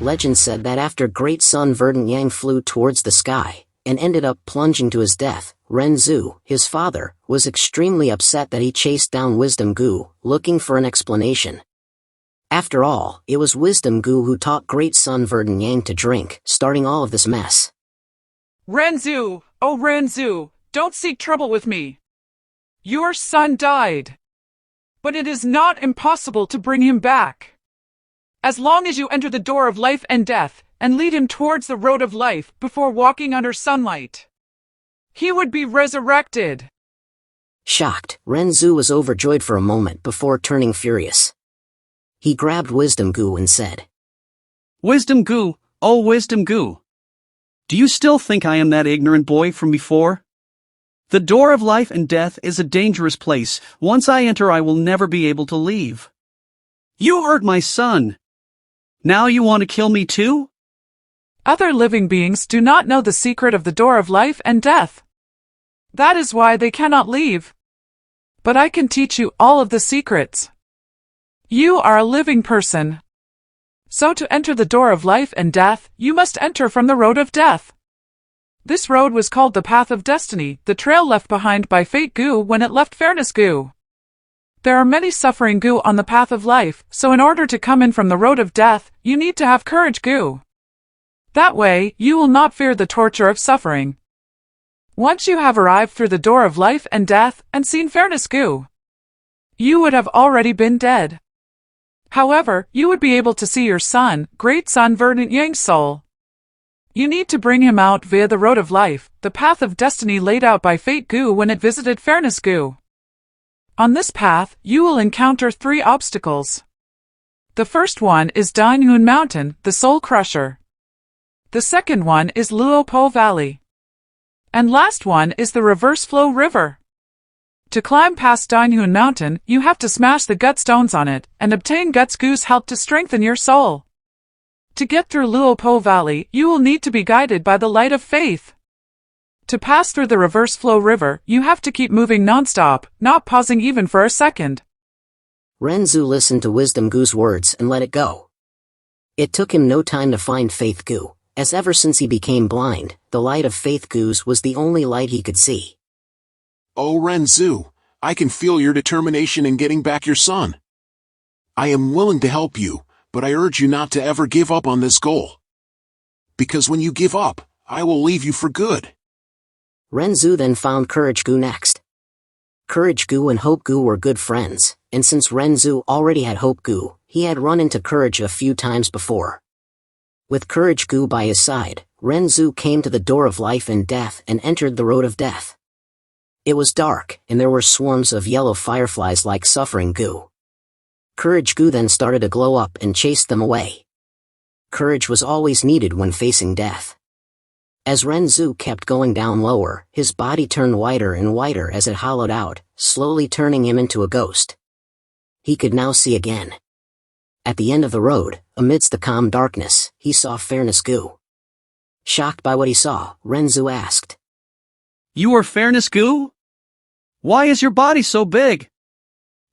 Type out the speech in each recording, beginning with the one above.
legend said that after great son Verdant Yang flew towards the sky, and ended up plunging to his death, Ren Zu, his father, was extremely upset that he chased down Wisdom Gu, looking for an explanation. After all, it was Wisdom Gu who taught great son Verdant Yang to drink, starting all of this mess. Ren Zu, oh Ren Zu, don't seek trouble with me. Your son died. But it is not impossible to bring him back. As long as you enter the door of life and death, and lead him towards the road of life before walking under sunlight, he would be resurrected. Shocked, Ren Zu was overjoyed for a moment before turning furious. He grabbed Wisdom Gu and said, Wisdom Gu, oh Wisdom Gu. Do you still think I am that ignorant boy from before? The door of life and death is a dangerous place. Once I enter I will never be able to leave. You hurt my son. Now you want to kill me too? Other living beings do not know the secret of the door of life and death. That is why they cannot leave. But I can teach you all of the secrets. You are a living person. So to enter the door of life and death, you must enter from the road of death. This road was called the Path of Destiny, the trail left behind by Fate Gu when it left Fairness Gu. There are many suffering Gu on the path of life, so in order to come in from the road of death, you need to have courage Gu. That way, you will not fear the torture of suffering. Once you have arrived through the door of life and death, and seen Fairness Gu, you would have already been dead. However, you would be able to see your son, great son Verdant Yang's soul. You need to bring him out via the road of life, the path of destiny laid out by Fate Gu when it visited Fairness Gu. On this path, you will encounter 3 obstacles. The first one is Dainhun Mountain, the Soul Crusher. The second one is Luopo Valley. And last one is the Reverse Flow River. To climb past Dainhun Mountain, you have to smash the gut stones on it, and obtain Guts Gu's help to strengthen your soul. To get through Luopo Valley, you will need to be guided by the light of faith. To pass through the Reverse Flow River, you have to keep moving non-stop, not pausing even for a second. Ren Zu listened to Wisdom Gu's words and let it go. It took him no time to find Faith Gu, as ever since he became blind, the light of Faith Gu's was the only light he could see. Oh Ren Zu, I can feel your determination in getting back your son. I am willing to help you, but I urge you not to ever give up on this goal. Because when you give up, I will leave you for good. Ren Zu then found Courage Gu next. Courage Gu and Hope Gu were good friends, and since Ren Zu already had Hope Gu, he had run into Courage a few times before. With Courage Gu by his side, Ren Zu came to the door of life and death and entered the road of death. It was dark, and there were swarms of yellow fireflies like suffering Gu. Courage Gu then started to glow up and chased them away. Courage was always needed when facing death. As Ren Zu kept going down lower, his body turned whiter and whiter as it hollowed out, slowly turning him into a ghost. He could now see again. At the end of the road, amidst the calm darkness, he saw Fairness Gu. Shocked by what he saw, Ren Zu asked, You are Fairness Gu? Why is your body so big?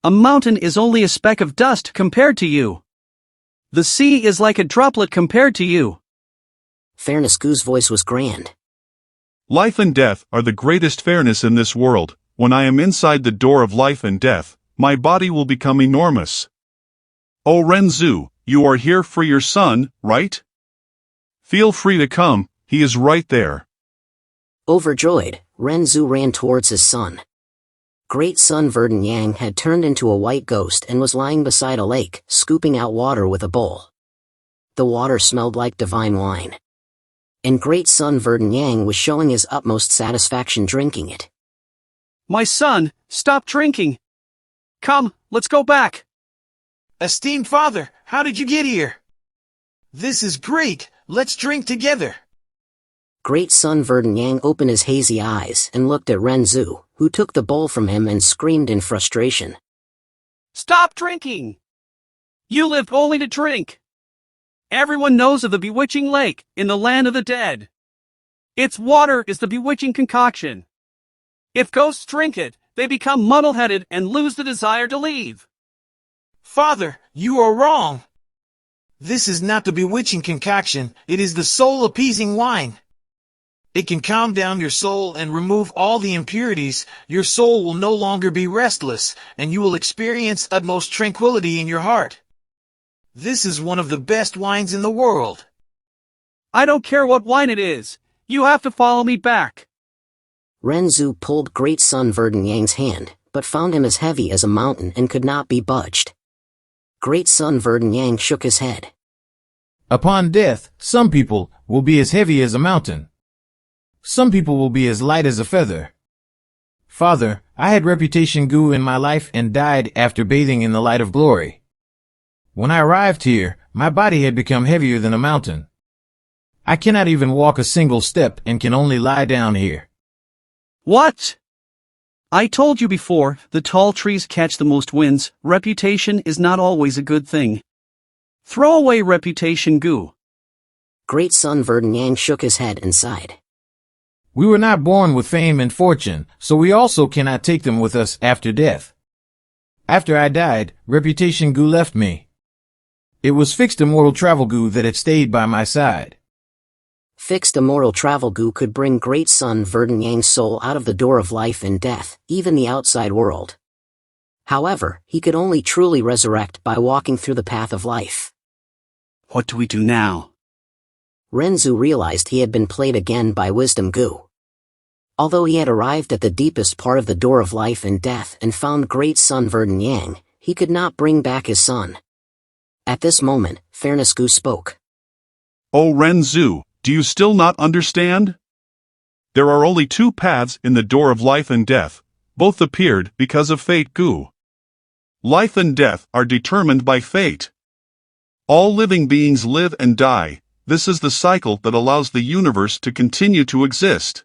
A mountain is only a speck of dust compared to you. The sea is like a droplet compared to you. Fairness Gu's voice was grand. Life and death are the greatest fairness in this world. When I am inside the door of life and death, my body will become enormous. Oh Ren Zu, you are here for your son, right? Feel free to come, he is right there. Overjoyed, Ren Zu ran towards his son. Great son Verdant Yang had turned into a white ghost and was lying beside a lake, scooping out water with a bowl. The water smelled like divine wine. And great son Verdant Yang was showing his utmost satisfaction drinking it. My son, stop drinking. Come, let's go back. Esteemed father, how did you get here? This is great, let's drink together. Great son Verdant Yang opened his hazy eyes and looked at Ren Zu, who took the bowl from him and screamed in frustration. Stop drinking! You live only to drink. Everyone knows of the bewitching lake in the land of the dead. Its water is the bewitching concoction. If ghosts drink it, they become muddle-headed and lose the desire to leave. Father, you are wrong. This is not the bewitching concoction, it is the soul-appeasing wine. It can calm down your soul and remove all the impurities. Your soul will no longer be restless, and you will experience utmost tranquility in your heart. This is one of the best wines in the world. I don't care what wine it is. You have to follow me back. Ren Zu pulled Great Sun Verdun Yang's hand, but found him as heavy as a mountain and could not be budged. Great Sun Verdun Yang shook his head. Upon death, some people will be as heavy as a mountain. Some people will be as light as a feather. Father, I had reputation goo in my life and died after bathing in the light of glory. When I arrived here, my body had become heavier than a mountain. I cannot even walk a single step and can only lie down here. What? I told you before, the tall trees catch the most winds. Reputation is not always a good thing. Throw away reputation goo. Great Sun Verdun Yang shook his head and sighed. We were not born with fame and fortune, so we also cannot take them with us after death. After I died, reputation goo left me. It was fixed immortal travel goo that had stayed by my side. Fixed immortal travel goo could bring Great Sun Verdun Yang's soul out of the door of life and death, even the outside world. However, he could only truly resurrect by walking through the path of life. What do we do now? Ren Zu realized he had been played again by Wisdom Goo. Although he had arrived at the deepest part of the door of life and death and found Great Sun Verdun Yang, he could not bring back his son. At this moment, Fairness Goo spoke. Oh Ren Zu, do you still not understand? There are only two paths in the door of life and death. Both appeared because of fate goo. Life and death are determined by fate. All living beings live and die. This is the cycle that allows the universe to continue to exist.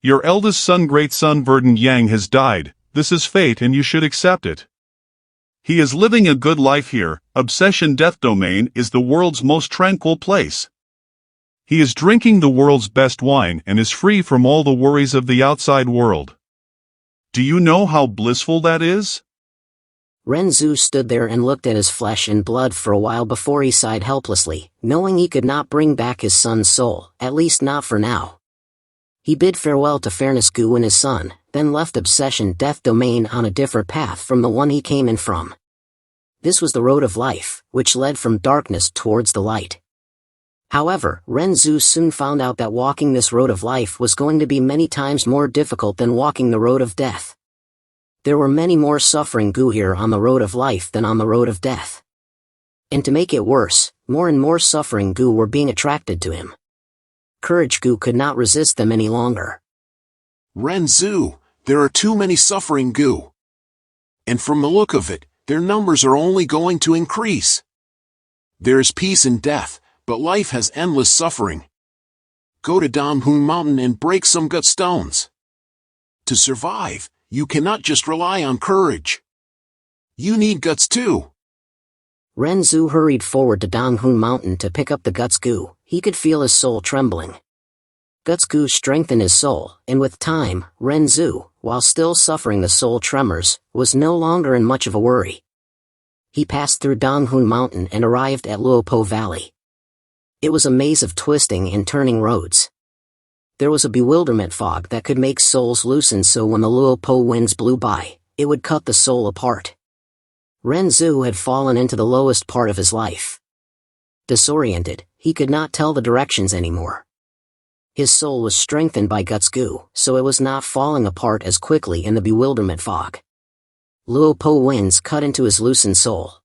Your eldest son Great Sun Verdun Yang has died. This is fate and you should accept it. He is living a good life here. Obsession Death Domain is the world's most tranquil place. He is drinking the world's best wine and is free from all the worries of the outside world. Do you know how blissful that is? Ren Zu stood there and looked at his flesh and blood for a while before he sighed helplessly, knowing he could not bring back his son's soul, at least not for now. He bid farewell to Fairness Goo and his son, then left Obsession Death Domain on a different path from the one he came in from. This was the road of life, which led from darkness towards the light. However, Ren Zu soon found out that walking this road of life was going to be many times more difficult than walking the road of death. There were many more suffering goo here on the road of life than on the road of death. And to make it worse, more and more suffering goo were being attracted to him. Courage Goo could not resist them any longer. Ren Zu, there are too many suffering goo. And from the look of it, their numbers are only going to increase. There is peace in death, but life has endless suffering. Go to Donghun Mountain and break some gut stones. To survive, you cannot just rely on courage. You need guts too. Ren Zu hurried forward to Donghun Mountain to pick up the Guts Goo. He could feel his soul trembling. Guts Goo strengthened his soul, and with time, Ren Zu, while still suffering the soul tremors, was no longer in much of a worry. He passed through Donghun Mountain and arrived at Luopo Valley. It was a maze of twisting and turning roads. There was a bewilderment fog that could make souls loosen, so when the Luopo winds blew by, it would cut the soul apart. Ren Zu had fallen into the lowest part of his life. Disoriented, he could not tell the directions anymore. His soul was strengthened by Guts Goo, so it was not falling apart as quickly in the bewilderment fog. Luopo winds cut into his loosened soul.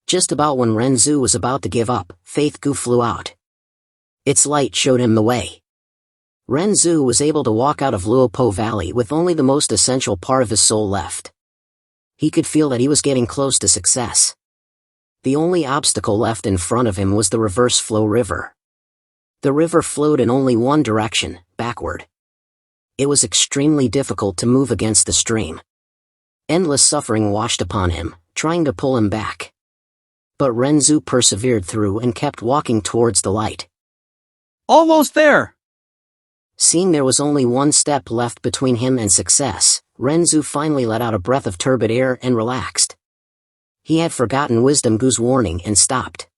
Just about when Ren Zu was about to give up, Faith Goo flew out. Its light showed him the way. Ren Zu was able to walk out of Luopo Valley with only the most essential part of his soul left. He could feel that he was getting close to success. The only obstacle left in front of him was the reverse flow river. The river flowed in only one direction, backward. It was extremely difficult to move against the stream. Endless suffering washed upon him, trying to pull him back. But Ren Zu persevered through and kept walking towards the light. Almost there! Seeing there was only one step left between him and success, Ren Zu finally let out a breath of turbid air and relaxed. He had forgotten Wisdom Goo's warning and stopped.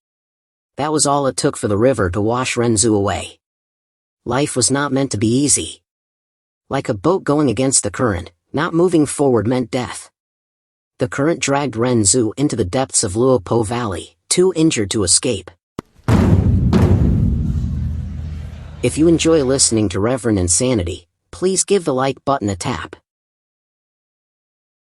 That was all it took for the river to wash Ren Zu away. Life was not meant to be easy. Like a boat going against the current, not moving forward meant death. The current dragged Ren Zu into the depths of Luopo Valley, too injured to escape. If you enjoy listening to Reverend Insanity, please give the like button a tap.